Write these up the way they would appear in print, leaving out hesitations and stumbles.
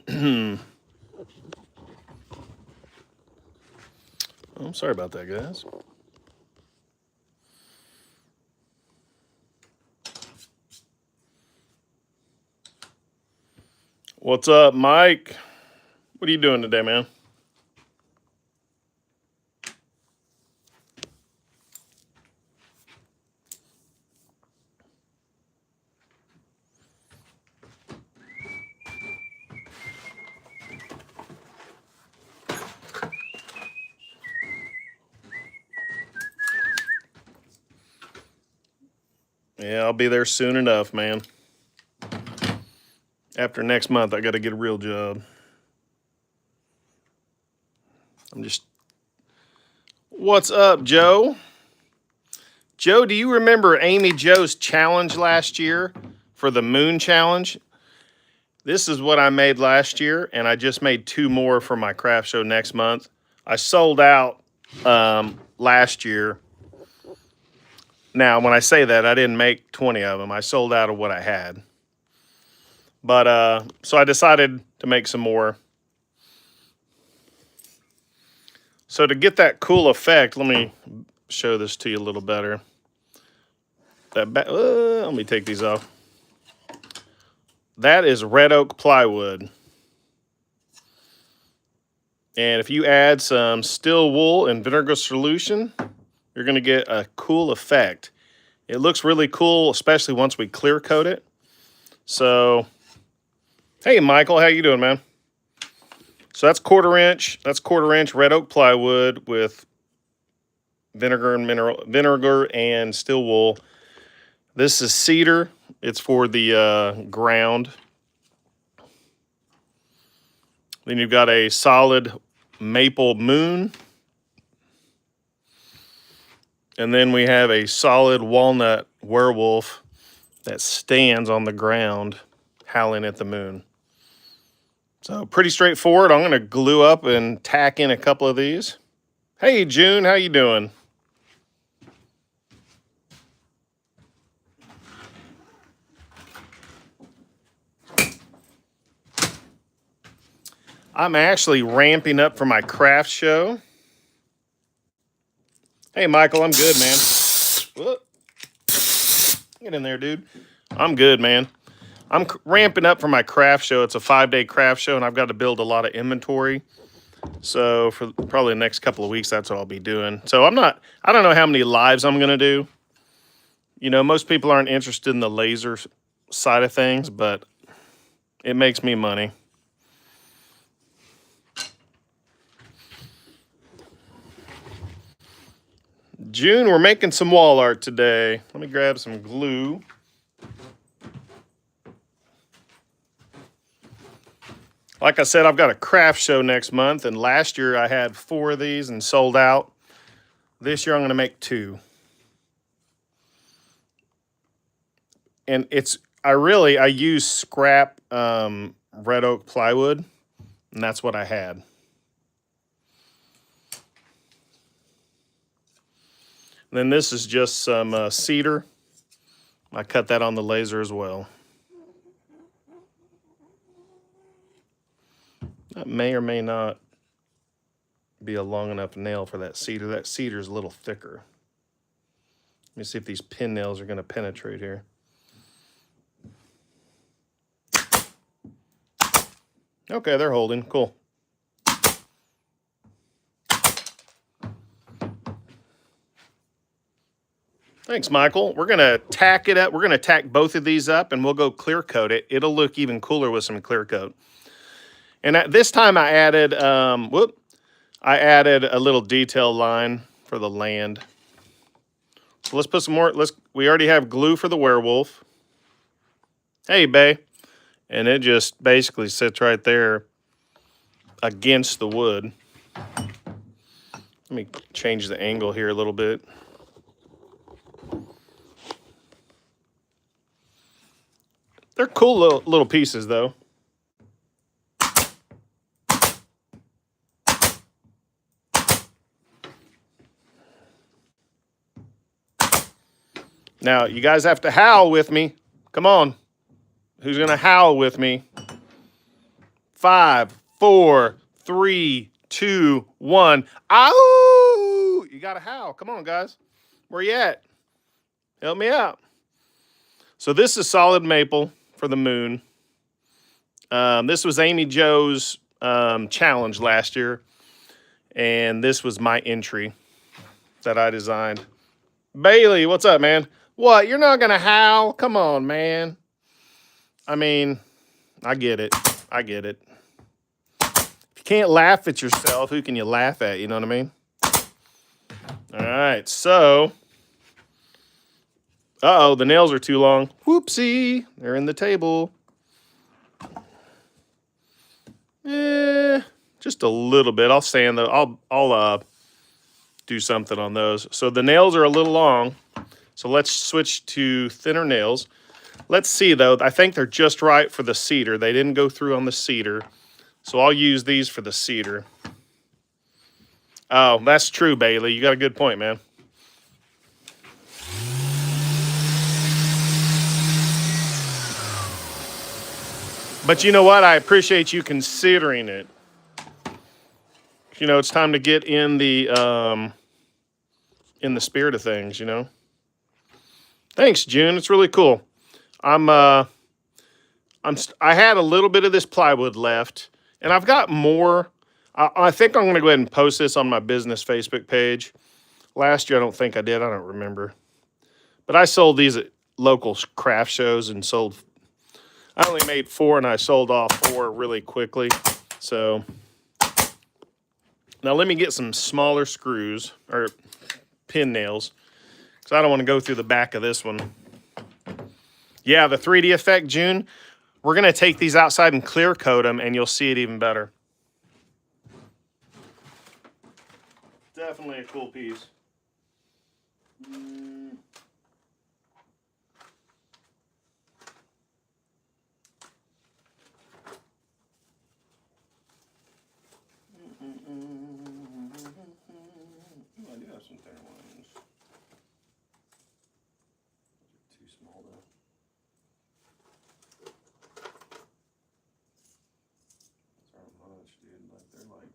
I'm sorry about that, guys. What's up, Mike? What are you doing today, man? Yeah, I'll be there soon enough, man. After next month, I got to get a real job. I'm just. What's up, Joe? Joe, do you remember Amy Joe's challenge last year for the Moon Challenge? This is what I made last year, and I just made 2 more for my craft show next month. I sold out last year. Now, when I say that, I didn't make 20 of them. I sold out of what I had. But so I decided to make some more. So to get that cool effect, let me show this to you a little better. Let me take these off. That is red oak plywood. And if you add some still wool and vinegar solution, you're going to get a cool effect. It looks really cool, especially once we clear coat it. So, hey, Michael, how you doing, man? So that's quarter inch red oak plywood with vinegar and still wool. This is cedar. It's for the ground. Then you've got a solid maple moon. And then we have a solid walnut werewolf that stands on the ground howling at the moon. So pretty straightforward. I'm going to glue up and tack in a couple of these. Hey, June, how you doing? I'm actually ramping up for my craft show. Hey, Michael, I'm good, man. Whoop. Get in there, dude. I'm good, man. I'm ramping up for my craft show. It's a 5-day craft show, and I've got to build a lot of inventory. So for probably the next couple of weeks, that's what I'll be doing. So I don't know how many lives I'm going to do. You know, most people aren't interested in the laser side of things, but it makes me money. June, we're making some wall art today. Let me grab some glue. Like I said, I've got a craft show next month, and last year I had 4 of these and sold out. This year I'm going to make 2. And I use scrap red oak plywood, and that's what I had. And then this is just some cedar. I cut that on the laser as well. That may or may not be a long enough nail for that cedar. That cedar is a little thicker. Let me see if these pin nails are going to penetrate here. Okay, they're holding. Cool. Thanks, Michael. We're going to tack it up. We're going to tack both of these up, and we'll go clear coat it. It'll look even cooler with some clear coat. And this time I added, I added a little detail line for the land. So let's put some more. We already have glue for the werewolf. Hey, bae. And it just basically sits right there against the wood. Let me change the angle here a little bit. They're cool little pieces, though. Now, you guys have to howl with me. Come on. Who's going to howl with me? 5, 4, 3, 2, 1. Ow! You got to howl. Come on, guys. Where you at? Help me out. So this is solid maple for the moon. This was Amy Jo's challenge last year. And this was my entry that I designed. Bailey, what's up, man? What? You're not going to howl? Come on, man. I mean, I get it. I get it. If you can't laugh at yourself, who can you laugh at? You know what I mean? All right, so. Uh-oh, the nails are too long. Whoopsie. They're in the table. Just a little bit. I'll sand the. I'll do something on those. So the nails are a little long. So let's switch to thinner nails. Let's see though. I think they're just right for the cedar. They didn't go through on the cedar. So I'll use these for the cedar. Oh, that's true, Bailey. You got a good point, man. But you know what? I appreciate you considering it. You know, it's time to get in the spirit of things, you know. Thanks, June. It's really cool. I had a little bit of this plywood left, and I've got more. I think I'm going to go ahead and post this on my business Facebook page. Last year, I don't think I did. I don't remember. But I sold these at local craft shows and sold. I only made 4, and I sold off 4 really quickly. So now let me get some smaller screws or pin nails because I don't want to go through the back of this one. Yeah, the 3D effect, June. We're going to take these outside and clear coat them, and you'll see it even better. Definitely a cool piece. I do have some thinner ones. Too small though. Those aren't much, dude. Like they're like.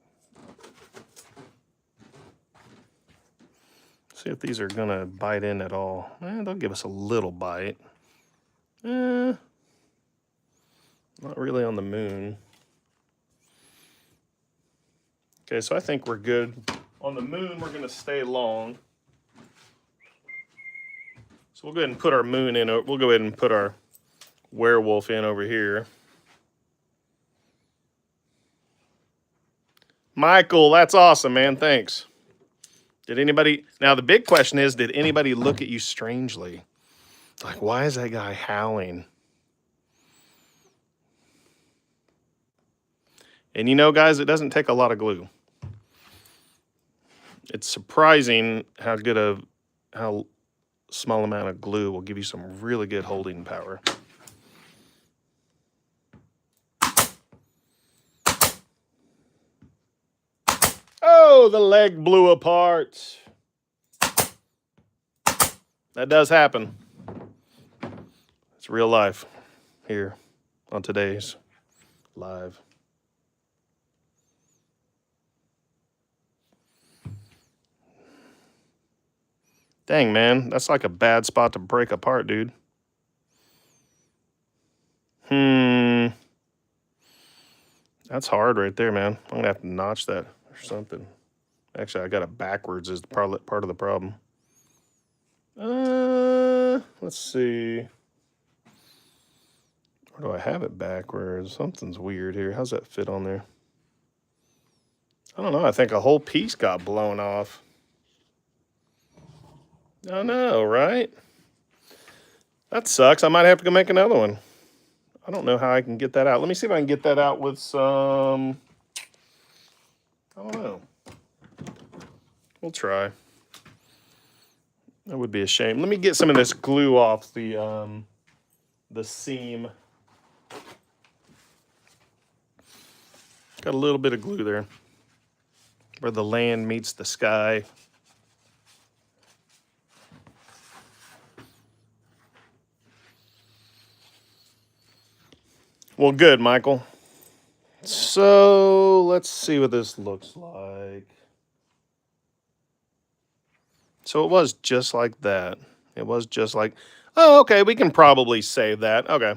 See if these are gonna bite in at all. They'll give us a little bite. Not really on the moon. Okay, so I think we're good. On the moon, we're gonna stay long. So we'll go ahead and put our moon in. We'll go ahead and put our werewolf in over here. Michael, that's awesome, man. Thanks. Did anybody... Now, the big question is, did anybody look at you strangely? Like, why is that guy howling? And you know, guys, it doesn't take a lot of glue. It's surprising how small amount of glue will give you some really good holding power. Oh, the leg blew apart. That does happen. It's real life here on today's live. Dang, man, that's like a bad spot to break apart, dude. That's hard right there, man. I'm gonna have to notch that or something. Actually, I got it backwards is part of the problem. Let's see. Or do I have it backwards? Something's weird here. How's that fit on there? I don't know. I think a whole piece got blown off. I know, right? That sucks. I might have to go make another one. I don't know how I can get that out. Let me see if I can get that out with some... I don't know. We'll try. That would be a shame. Let me get some of this glue off the seam. Got a little bit of glue there. Where the land meets the sky. Well, good, Michael. So let's see what this looks like. So it was just like that. It was just like, oh, okay, we can probably save that. Okay.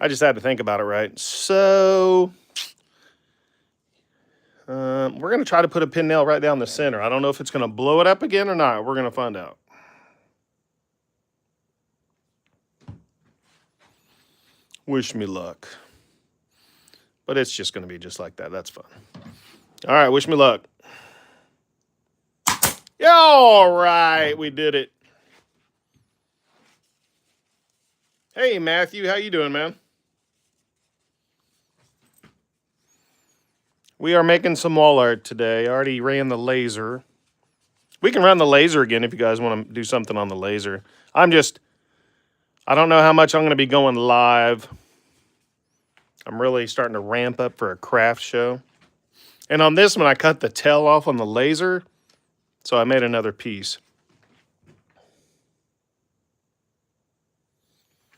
I just had to think about it, right? So we're going to try to put a pin nail right down the center. I don't know if it's going to blow it up again or not. We're going to find out. Wish me luck. But it's just going to be just like that. That's fun. All right, wish me luck. Yeah, all right, we did it. Hey, Matthew, how you doing, man? We are making some wall art today. I already ran the laser. We can run the laser again if you guys want to do something on the laser. I don't know how much I'm going to be going live. I'm really starting to ramp up for a craft show. And on this one, I cut the tail off on the laser, so I made another piece.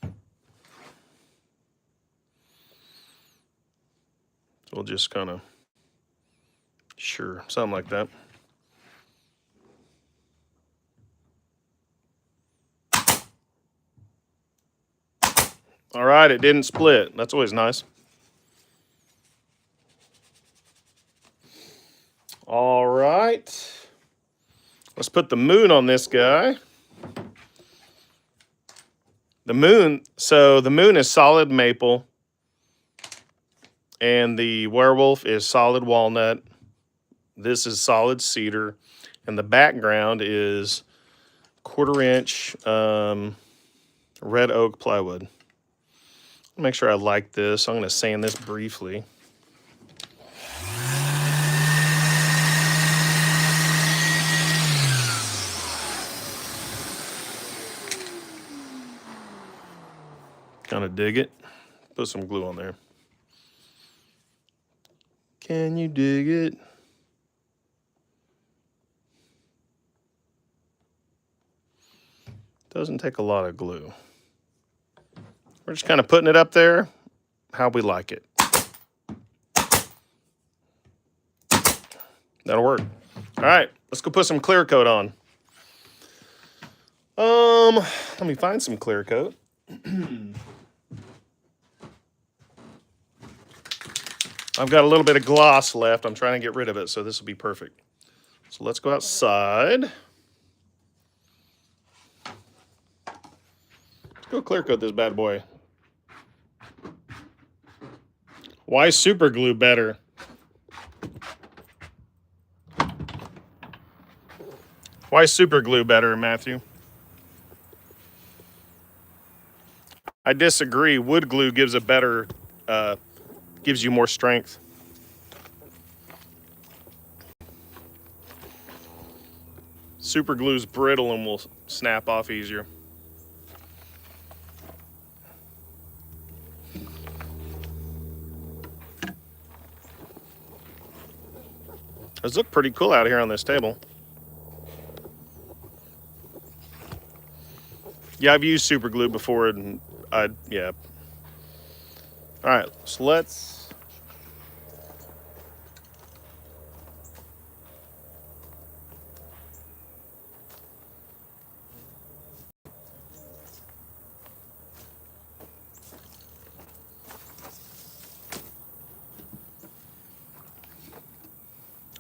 So we'll just kind of, sure, something like that. All right, it didn't split. That's always nice. All right. Let's put the moon on this guy. The moon is solid maple, and the werewolf is solid walnut. This is solid cedar, and the background is 1/4 inch red oak plywood. Make sure I like this. I'm going to sand this briefly. Kind of dig it. Put some glue on there. Can you dig it? Doesn't take a lot of glue. We're just kind of putting it up there how we like it. That'll work. All right, let's go put some clear coat on. Let me find some clear coat. I've got a little bit of gloss left. I'm trying to get rid of it, so this will be perfect. So let's go outside. Let's go clear coat this bad boy. Why super glue better? Why super glue better, Matthew? I disagree. Wood glue gives a better, gives you more strength. Super glue's brittle and will snap off easier. Those look pretty cool out here on this table. Yeah, I've used super glue before, and yeah. All right, so let's.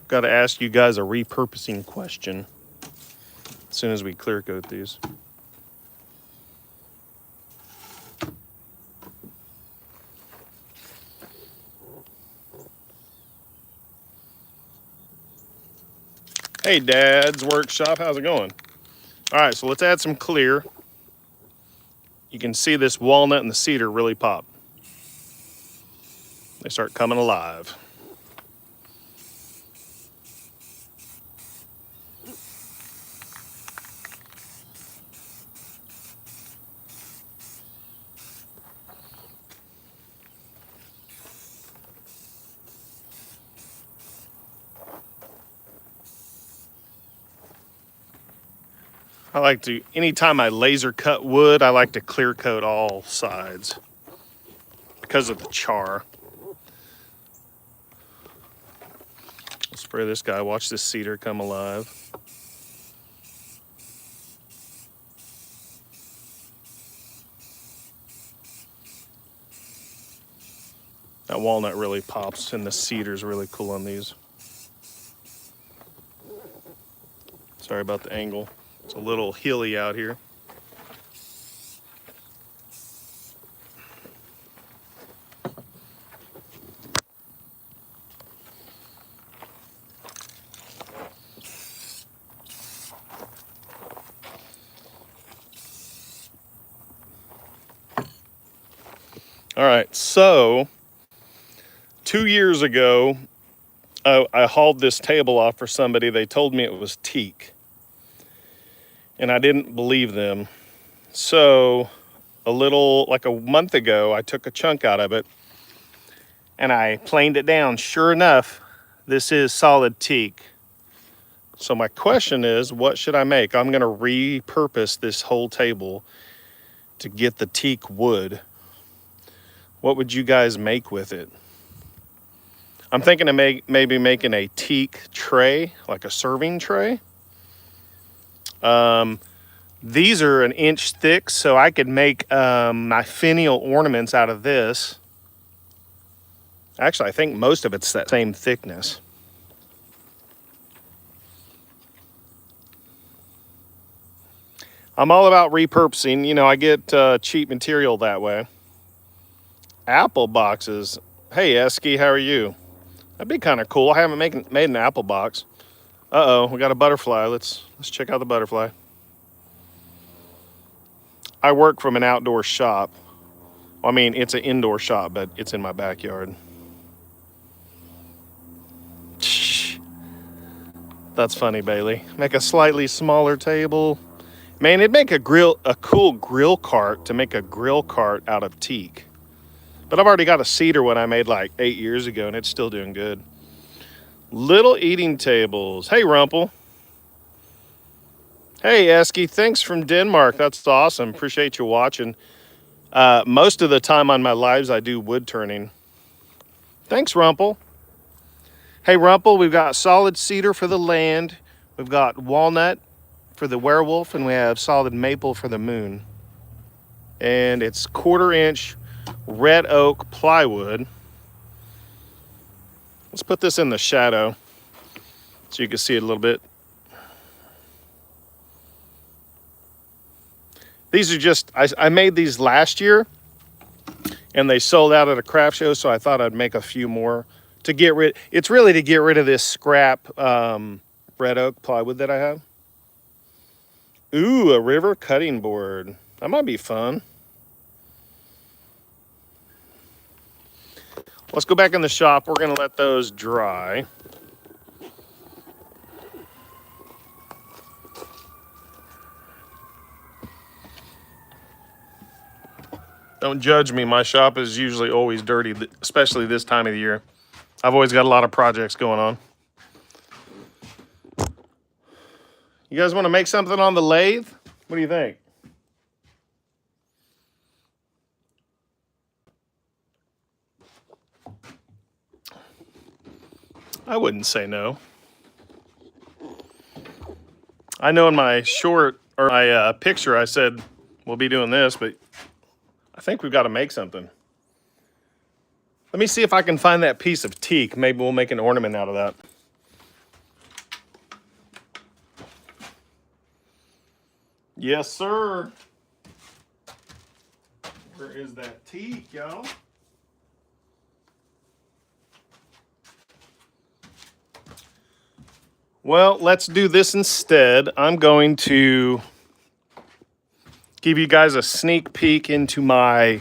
Got to ask you guys a repurposing question as soon as we clear coat these. Hey, Dad's Workshop, how's it going? All right, so let's add some clear. You can see this walnut and the cedar really pop. They start coming alive. I like to, anytime I laser cut wood, I like to clear coat all sides because of the char. spray this guy. Watch this cedar come alive. That walnut really pops, and the cedar's really cool on these. Sorry about the angle. It's a little hilly out here. All right, so 2 years ago, I hauled this table off for somebody. They told me it was teak, and I didn't believe them. So like a month ago, I took a chunk out of it, and I planed it down. Sure enough, this is solid teak. So my question is, what should I make? I'm gonna repurpose this whole table to get the teak wood. What would you guys make with it? I'm thinking of maybe making a teak tray, like a serving tray. These are 1 inch thick, so I could make my finial ornaments out of this. Actually, I think most of it's that same thickness. I'm all about repurposing. You know, I get cheap material that way. Apple boxes. Hey, Esky, how are you? That'd be kind of cool. I haven't made an apple box. Uh-oh, we got a butterfly. Let's check out the butterfly. I work from an outdoor shop. I mean, it's an indoor shop, but it's in my backyard. That's funny, Bailey. Make a slightly smaller table. Man, it'd make a cool grill cart to make a grill cart out of teak. But I've already got a cedar one I made like 8 years ago, and it's still doing good. Little eating tables. Hey, Rumpel. Hey, Esky. Thanks from Denmark. That's awesome. Appreciate you watching. Most of the time on my lives, I do wood turning. Thanks, Rumpel. Hey, Rumpel, we've got solid cedar for the land. We've got walnut for the werewolf, and we have solid maple for the moon. And it's 1/4 inch red oak plywood. Let's put this in the shadow so you can see it a little bit. These are just, I made these last year and they sold out at a craft show, so I thought I'd make a few more to get rid. It's really to get rid of this scrap red oak plywood that I have. Ooh, a river cutting board. That might be fun. Let's go back in the shop. We're gonna let those dry. Don't judge me. My shop is usually always dirty, especially this time of the year. I've always got a lot of projects going on. You guys want to make something on the lathe? What do you think? I wouldn't say no. I know in my my picture I said we'll be doing this, but I think we've got to make something. Let me see if I can find that piece of teak. Maybe we'll make an ornament out of that. Yes, sir. Where is that teak, y'all? Well, let's do this instead. I'm going to give you guys a sneak peek into my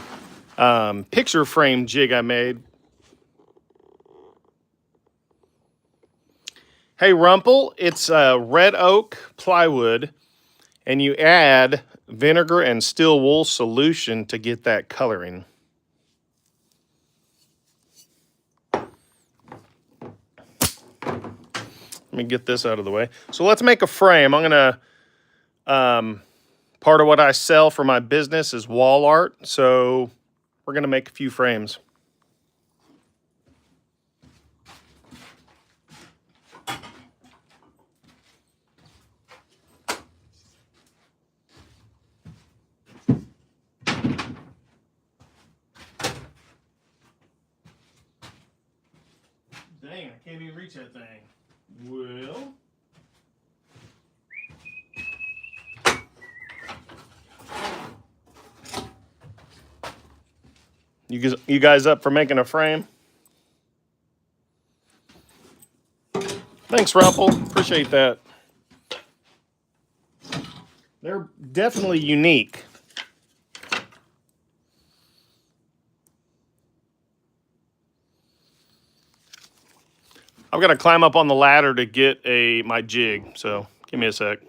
picture frame jig I made. Hey, Rumpel, it's red oak plywood, and you add vinegar and steel wool solution to get that coloring. Let me get this out of the way. So let's make a frame. I'm gonna, part of what I sell for my business is wall art. So we're gonna make a few frames. Dang, I can't even reach that thing. Well. You guys up for making a frame? Thanks, Rumpel. Appreciate that. They're definitely unique. I've got to climb up on the ladder to get my jig, so give me a sec.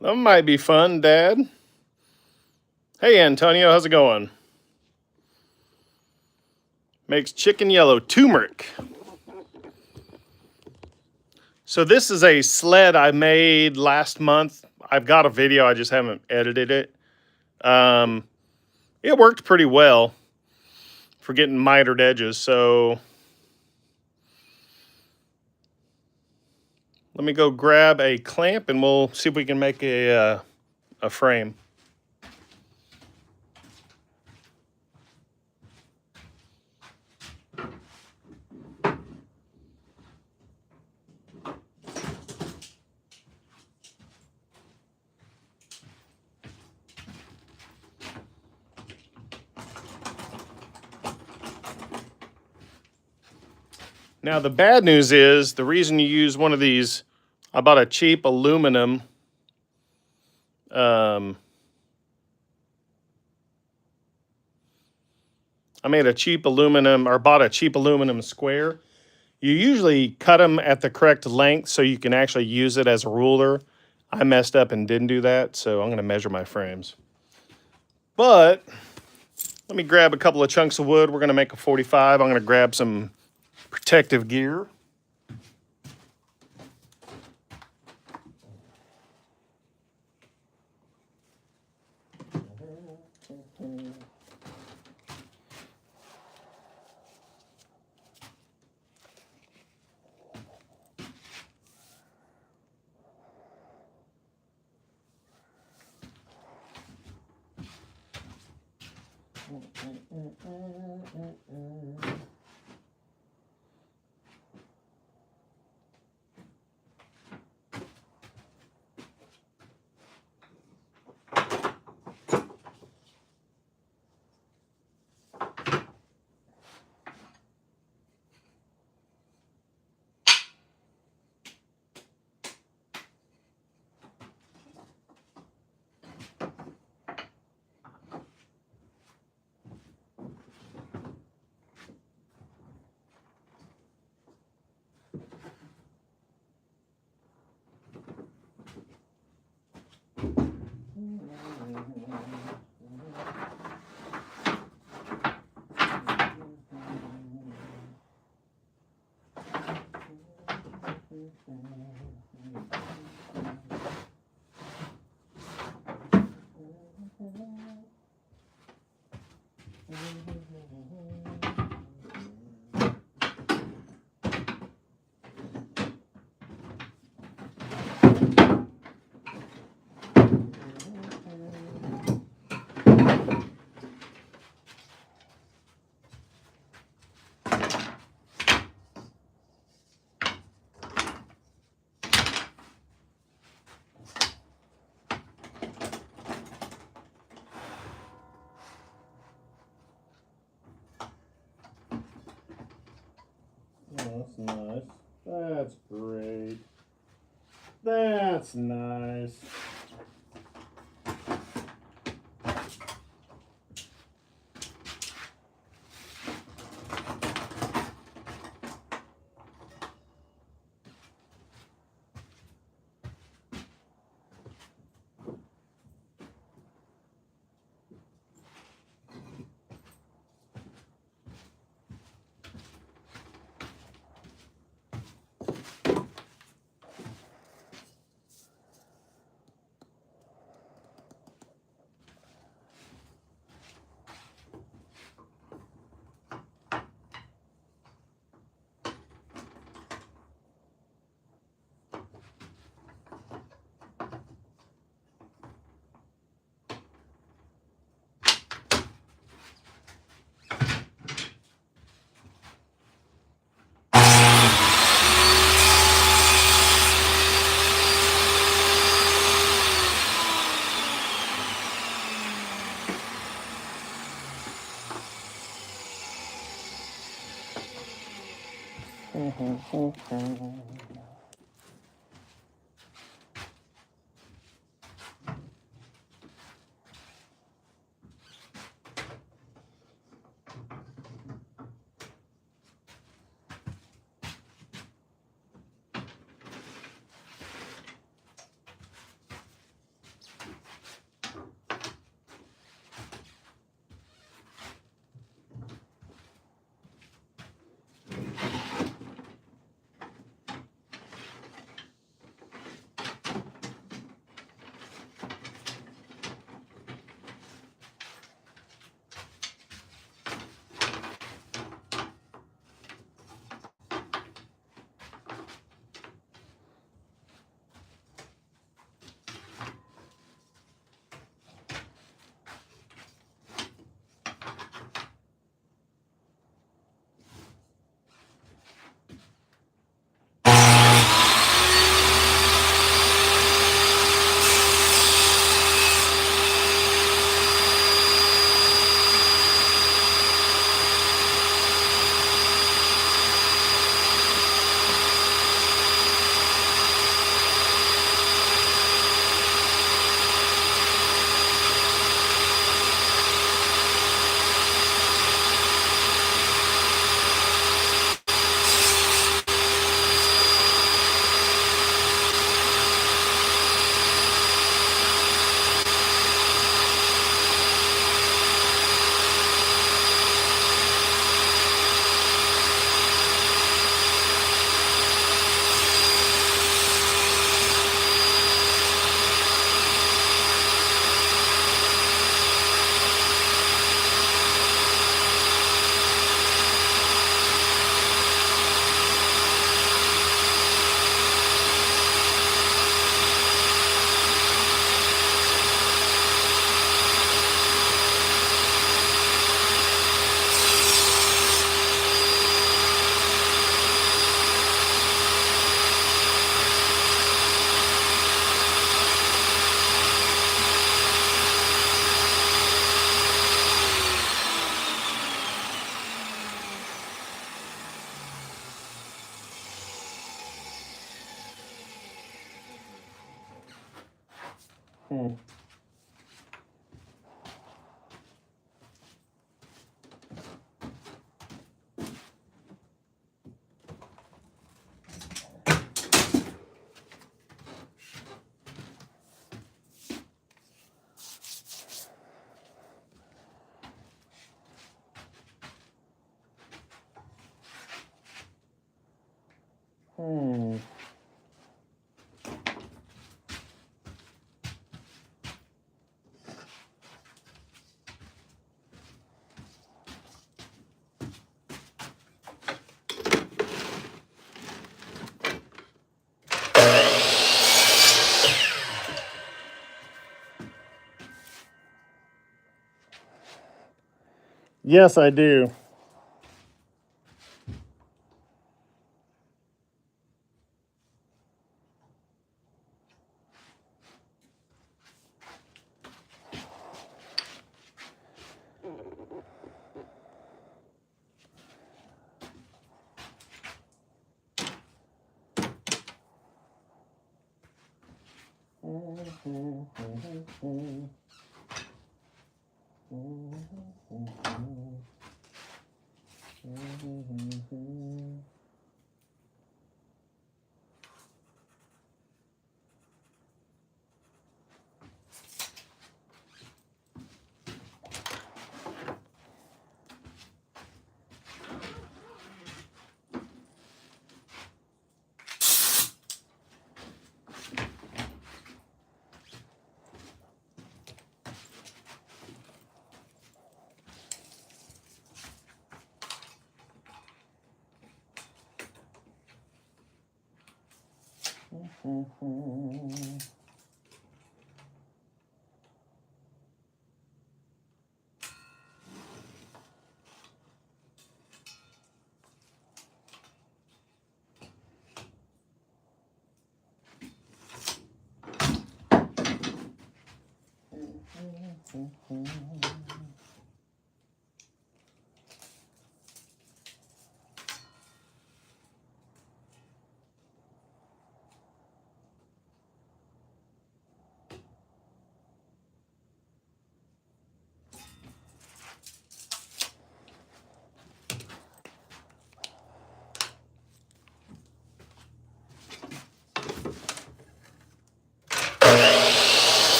That might be fun, Dad. Hey, Antonio, how's it going? Makes chicken yellow. Turmeric. So this is a sled I made last month. I've got a video, I just haven't edited it. It worked pretty well for getting mitered edges, so let me go grab a clamp and we'll see if we can make a frame. Now the bad news is, the reason you use one of these, I bought a cheap aluminum I made a cheap aluminum, or bought a cheap aluminum square. You usually cut them at the correct length so you can actually use it as a ruler. I messed up and didn't do that, so I'm going to measure my frames. But let me grab a couple of chunks of wood. We're going to make a 45. I'm going to grab some protective gear. Oh, that's nice. That's great. That's nice. Yes, I do.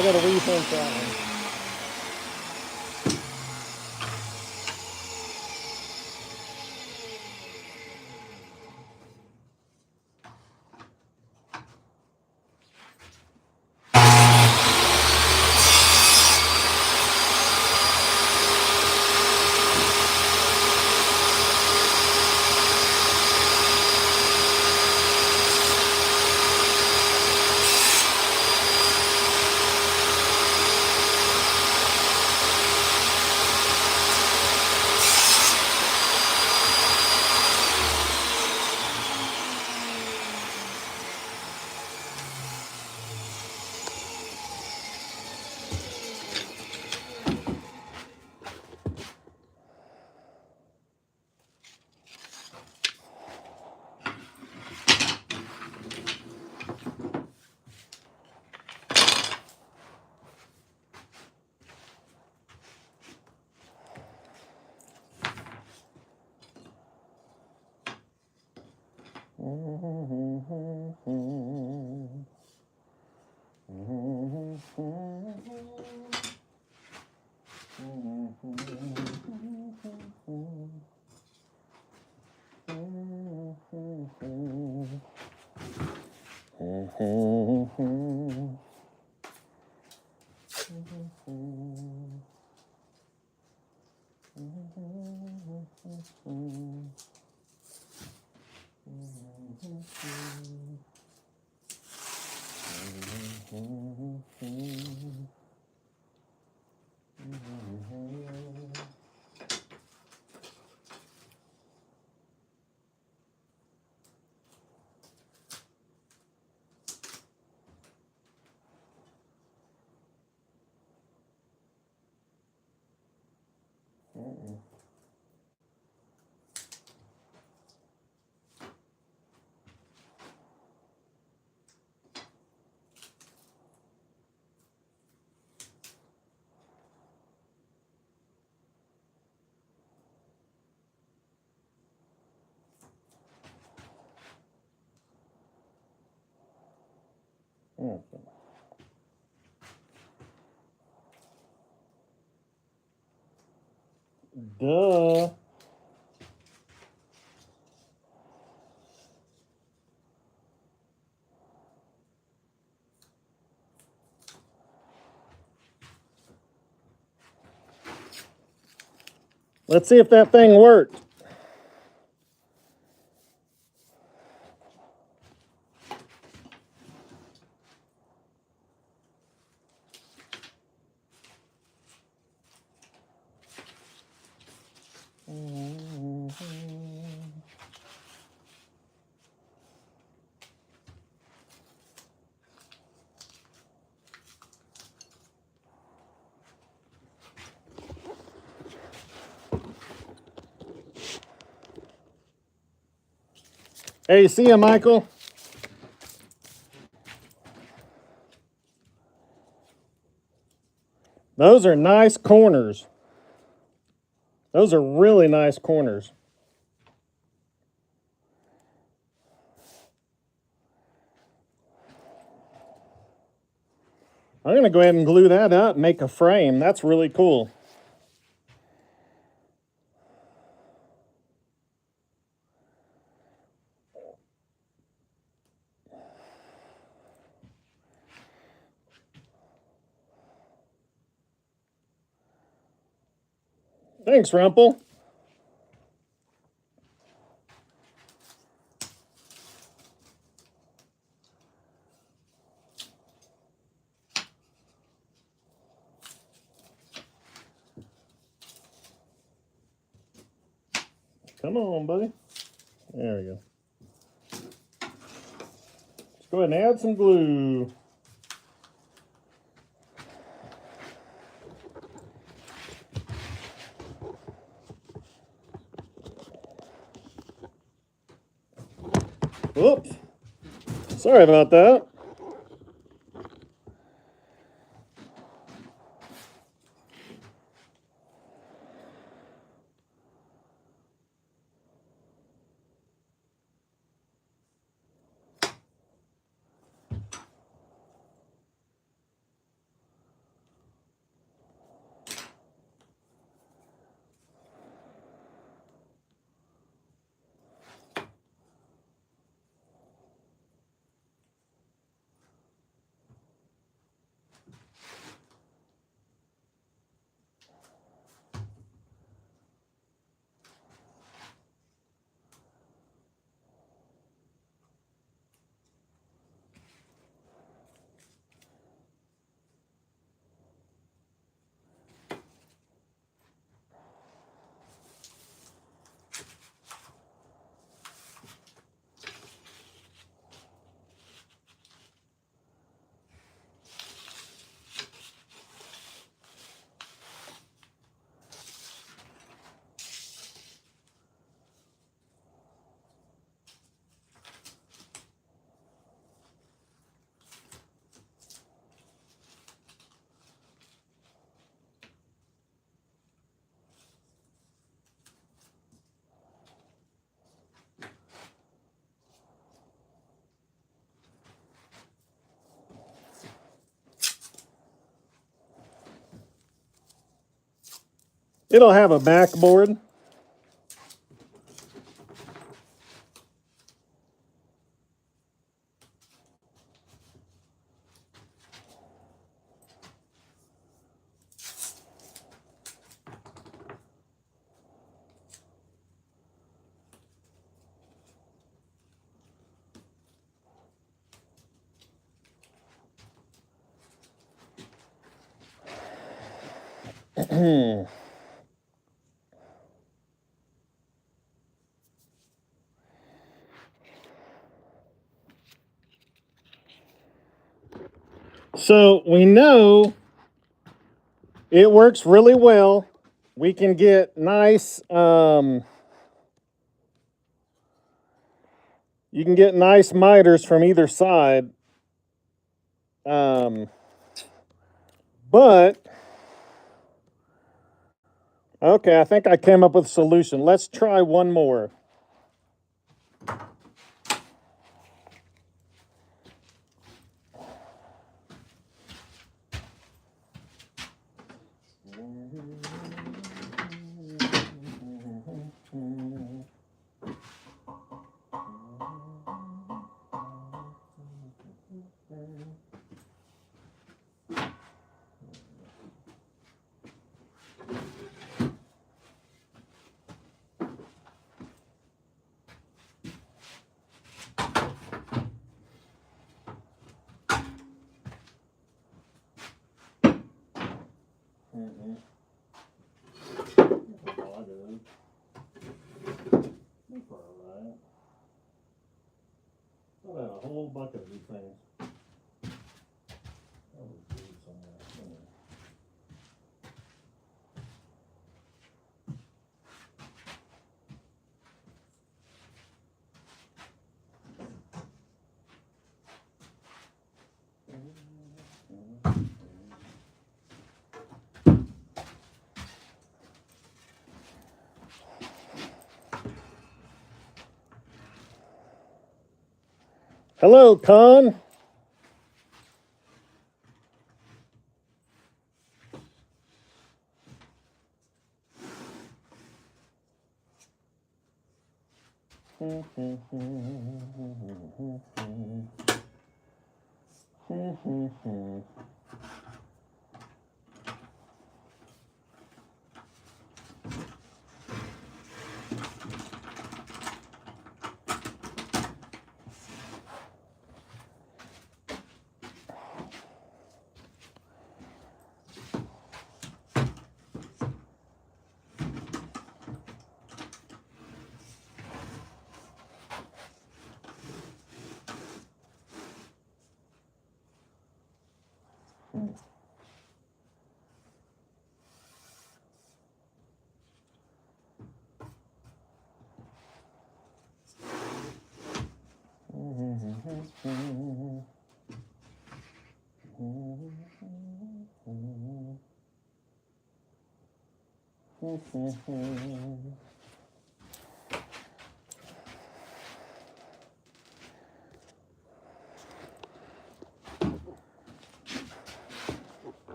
I gotta rethink that one. Duh. Let's see if that thing worked. Hey, see ya, Michael. Those are nice corners. Those are really nice corners. I'm going to go ahead and glue that up and make a frame. That's really cool. Thanks, Rumple. Come on, buddy. There we go. Let's go ahead and add some glue. Whoops. Sorry about that. It'll have a backboard. So we know it works really well. We can get nice, you can get nice miters from either side. But, okay, I think I came up with a solution. Let's try one more. bucket of these things. That was good somewhere. Hello, Con.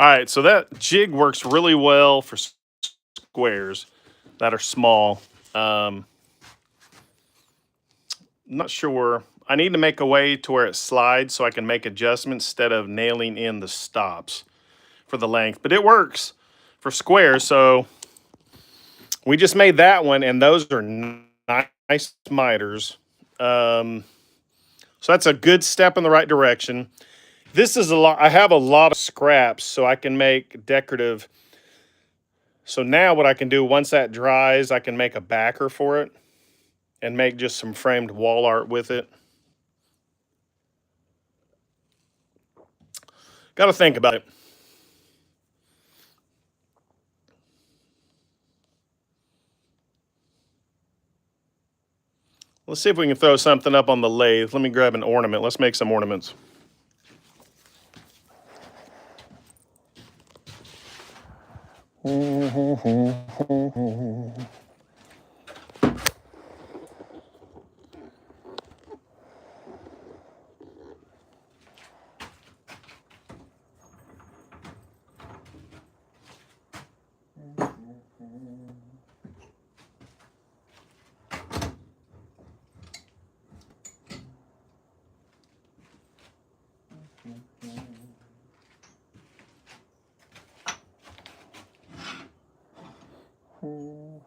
All right, so that jig works really well for squares that are small. I'm not sure. I need to make a way to where it slides so I can make adjustments instead of nailing in the stops for the length. But it works for squares, so we just made that one, and those are nice miters. So that's a good step in the right direction. This is a lot. I have a lot of scraps, so I can make decorative. So now what I can do, once that dries, I can make a backer for it and make just some framed wall art with it. Got to think about it. Let's see if we can throw something up on the lathe. Let me grab an ornament. Let's make some ornaments. Hello,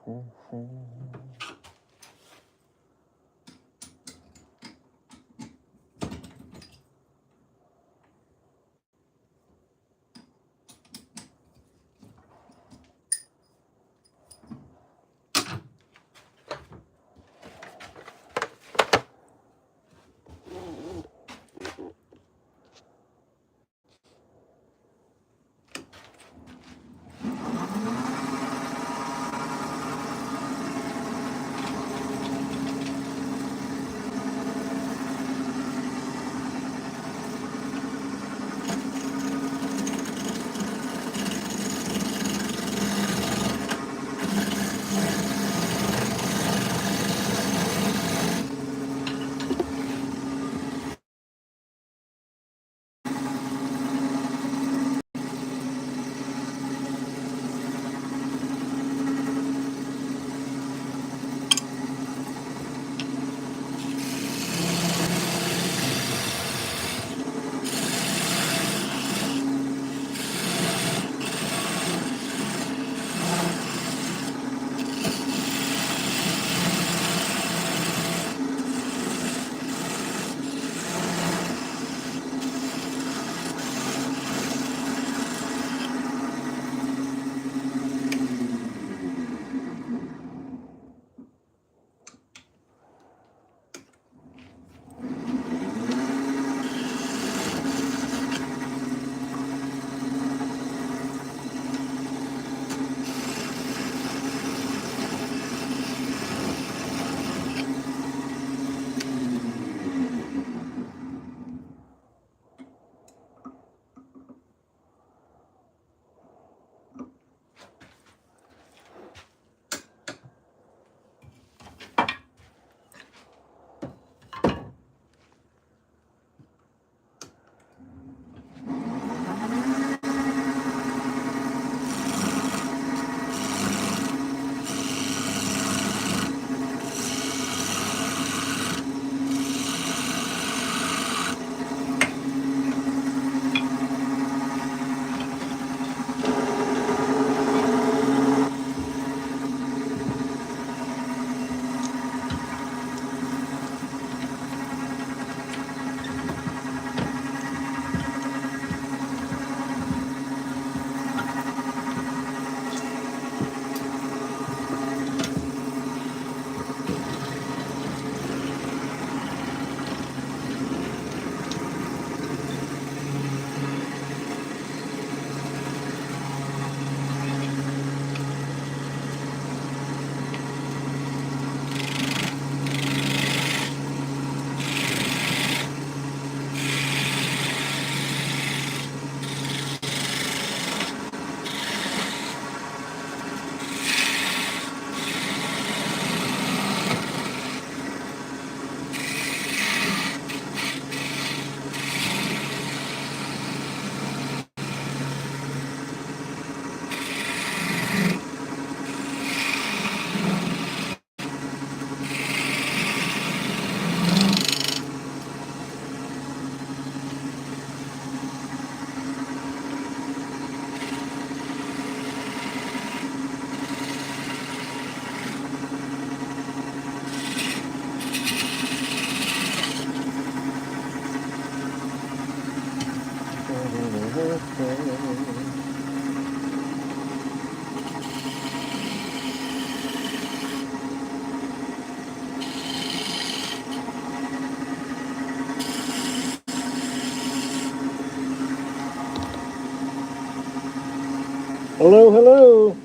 hello.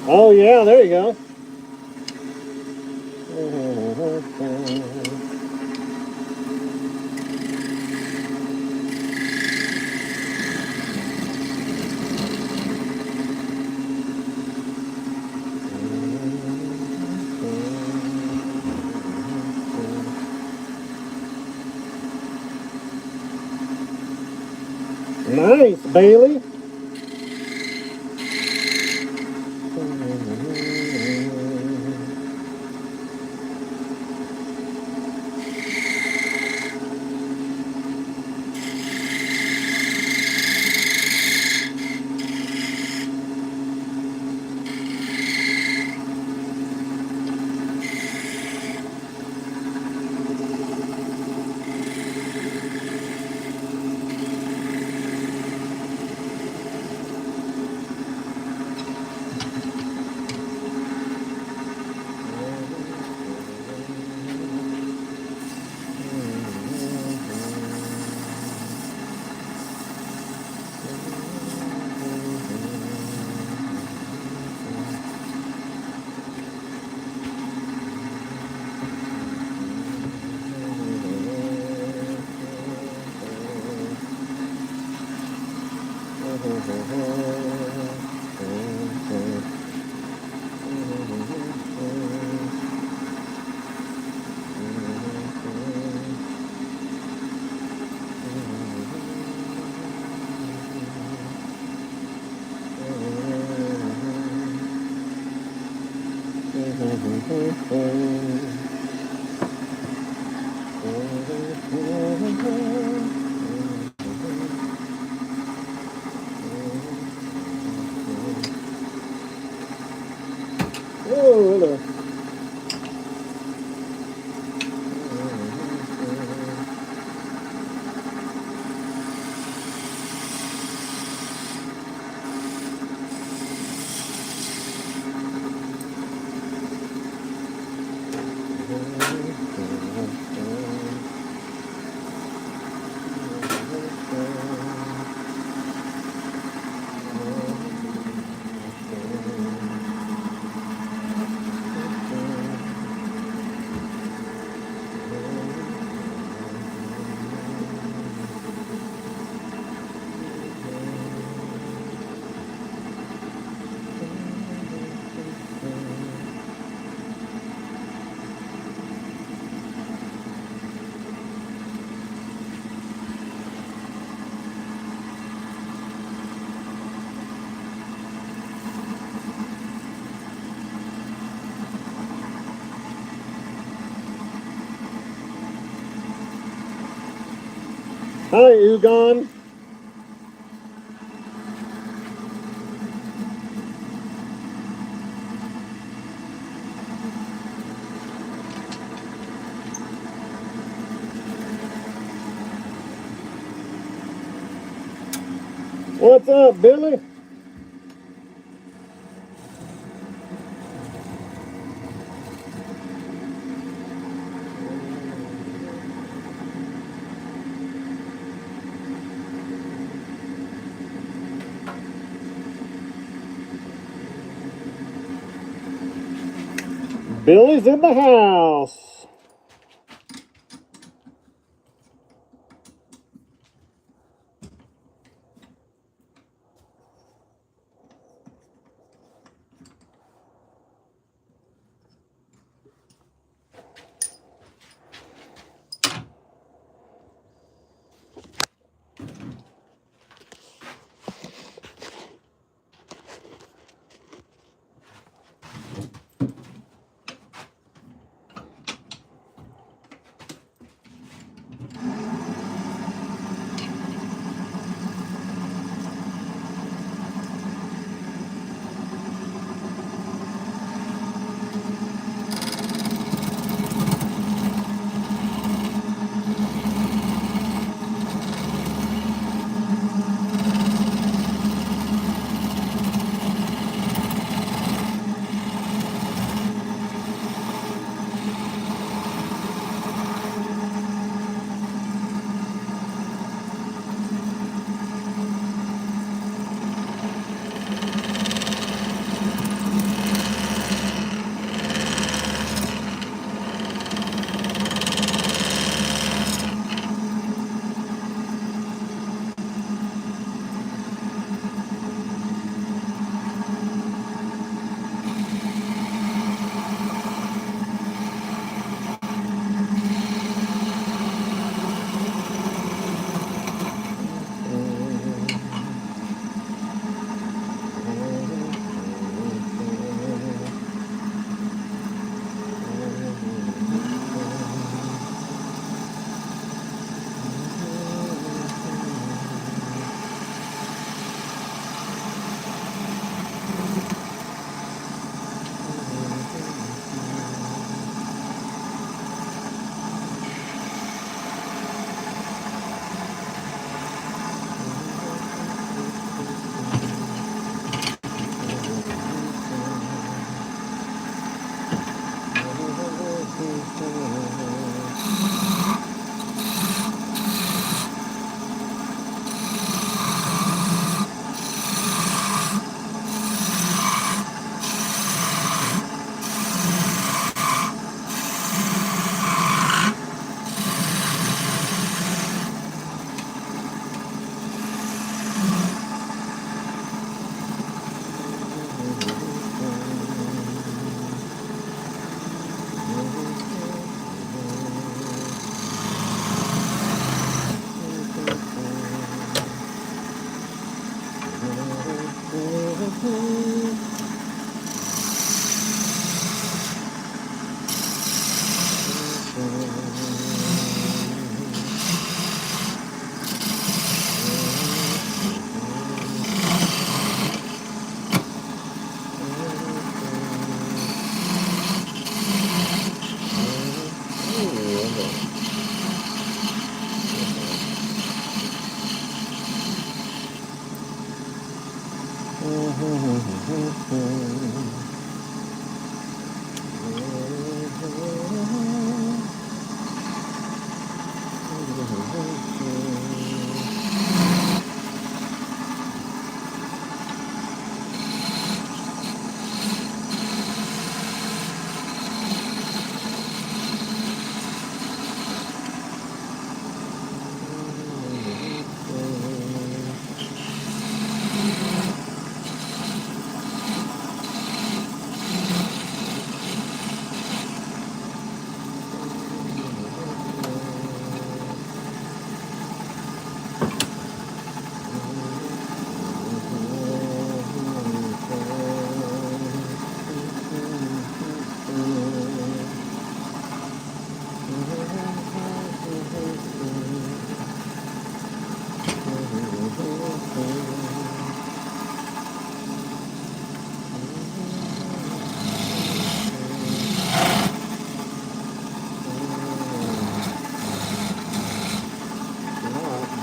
Oh yeah, there you go. Nice, Bailey. Oh, hello. Hi, Ugon. What's up, Billy? Billy's in the house.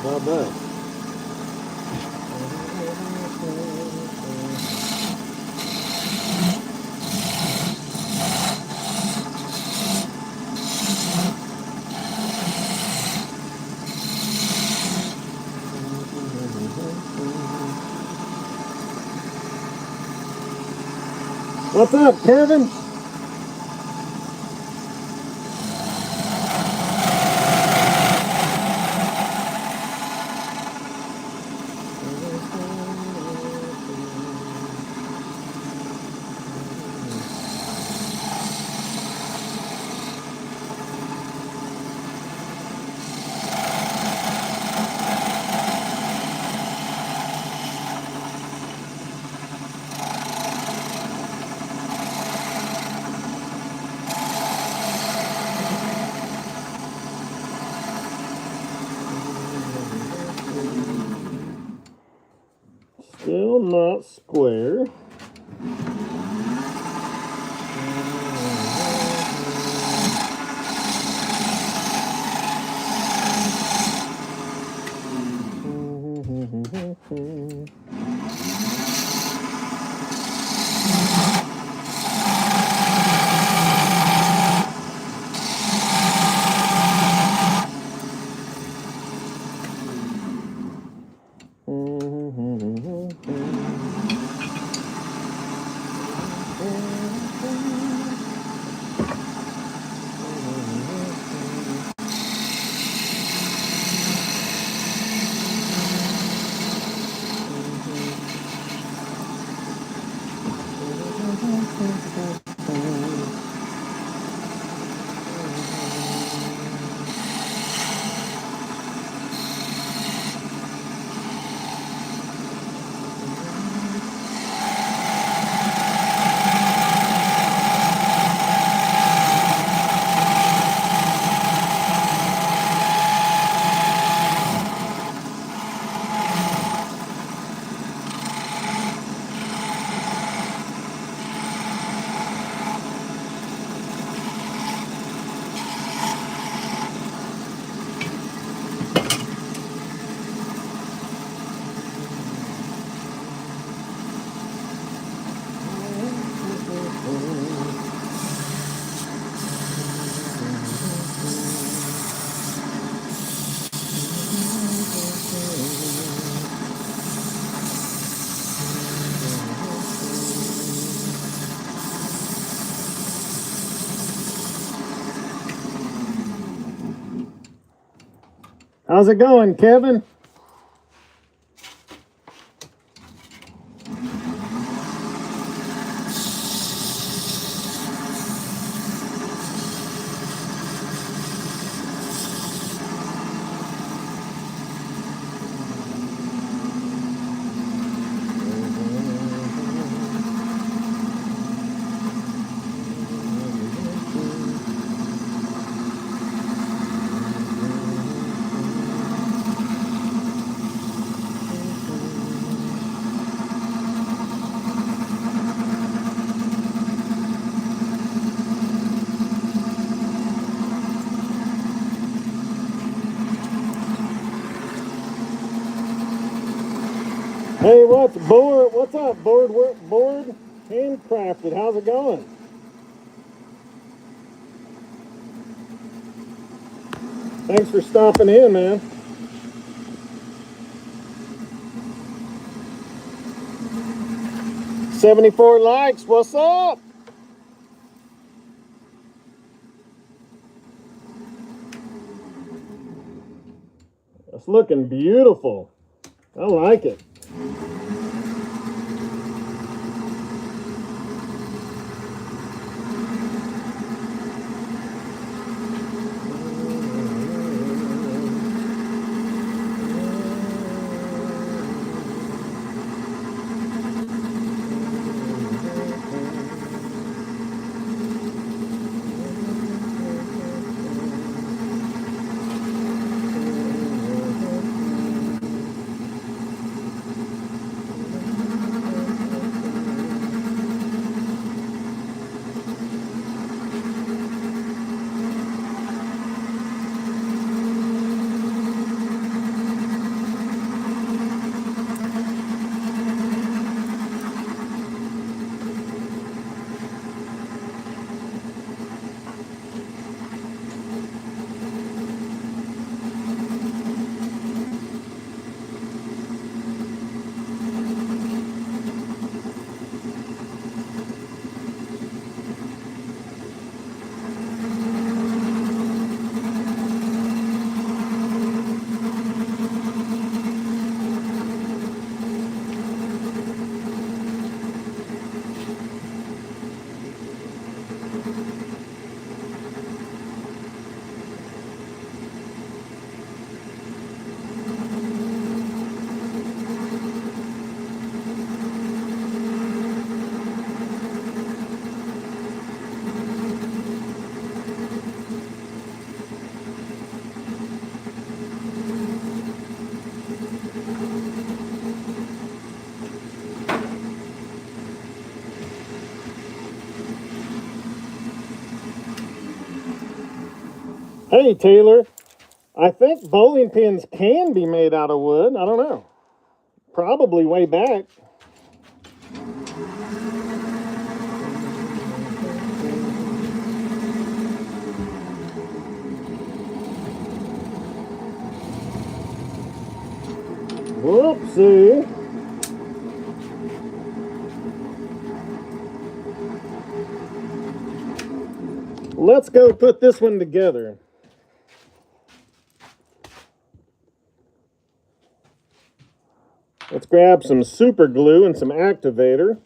Bye-bye. What's up, Kevin? Still not square. How's it going, Kevin? Hey, what's board? What's up, board handcrafted? How's it going? Thanks for stopping in, man. $74 likes. What's up? It's looking beautiful. I like it. Hey, Taylor. I think bowling pins can be made out of wood. I don't know. Probably way back. Whoopsie. Let's go put this one together. Let's grab some super glue and some activator.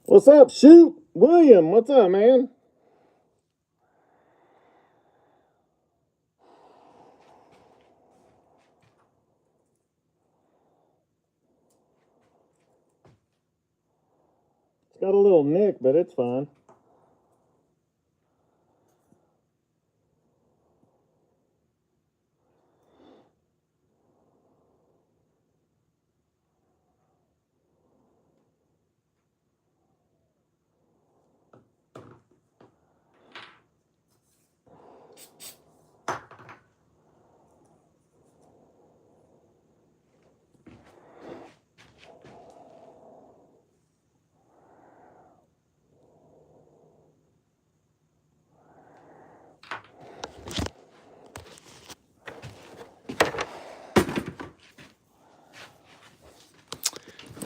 What's up, Shoot? William, what's up, man? It's got a little nick, but it's fine.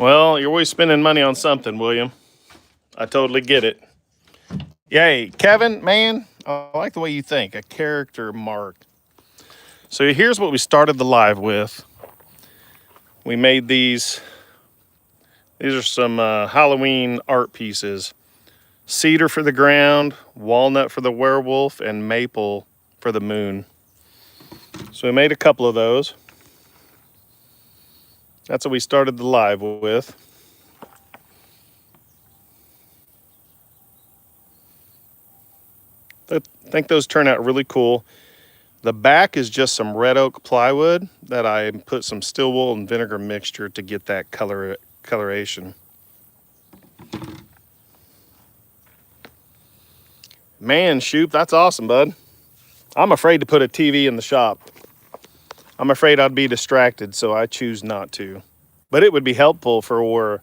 Well, you're always spending money on something, William. I totally get it. Yay, Kevin, man, I like the way you think. A character mark. So here's what we started the live with. We made these. These are some Halloween art pieces. Cedar for the ground, walnut for the werewolf, and maple for the moon. So we made a couple of those. That's what we started the live with. I think those turn out really cool. The back is just some red oak plywood that I put some still wool and vinegar mixture to get that coloration. Man, Shoop, that's awesome, bud. I'm afraid to put a TV in the shop. I'm afraid I'd be distracted, so I choose not to. But it would be helpful for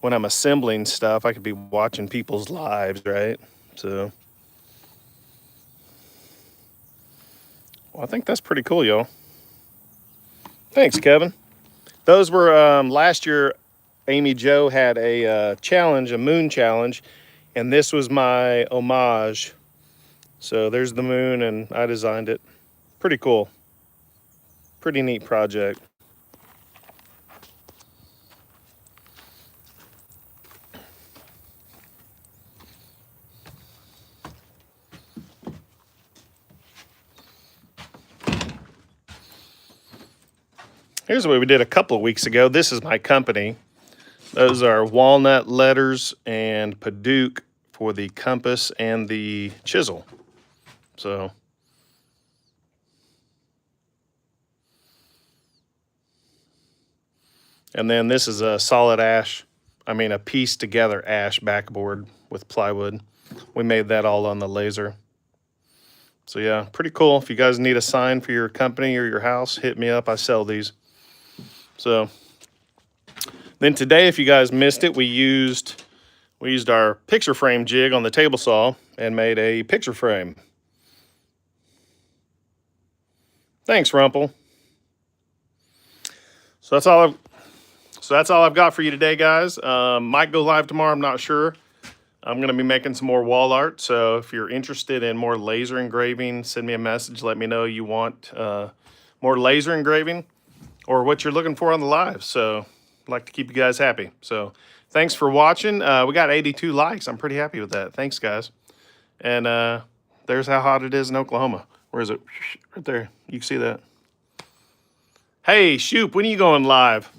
when I'm assembling stuff. I could be watching people's lives, right? So, well, I think that's pretty cool, y'all. Thanks, Kevin. Those were last year. Amy Jo had a challenge, a moon challenge, and this was my homage. So there's the moon, and I designed it. Pretty cool. Pretty neat project. Here's what we did a couple of weeks ago. This is my company. Those are walnut letters and Paduke for the compass and the chisel. So, and then this is a solid ash, a pieced together ash backboard with plywood. We made that all on the laser. So yeah, pretty cool. If you guys need a sign for your company or your house, hit me up. I sell these. So then today, if you guys missed it, we used our picture frame jig on the table saw and made a picture frame. Thanks, Rumple. So that's all I've got for you today, guys. Might go live tomorrow. I'm not sure. I'm going to be making some more wall art. So if you're interested in more laser engraving, send me a message. Let me know you want more laser engraving or what you're looking for on the live. So I'd like to keep you guys happy. So thanks for watching. We got 82 likes. I'm pretty happy with that. Thanks, guys. And there's how hot it is in Oklahoma. Where is it? Right there. You can see that. Hey, Shoop, when are you going live?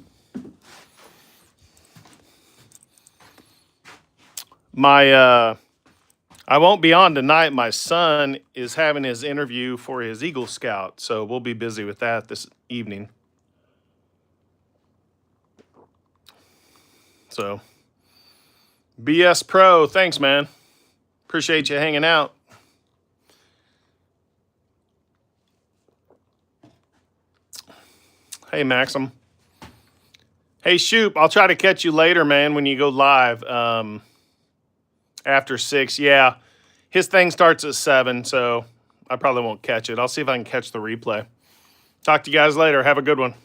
I won't be on tonight. My son is having his interview for his Eagle Scout, so we'll be busy with that this evening. So, BS Pro, thanks, man. Appreciate you hanging out. Hey, Maxim. Hey, Shoop, I'll try to catch you later, man, when you go live. After 6, yeah. His thing starts at 7, so I probably won't catch it. I'll see if I can catch the replay. Talk to you guys later. Have a good one.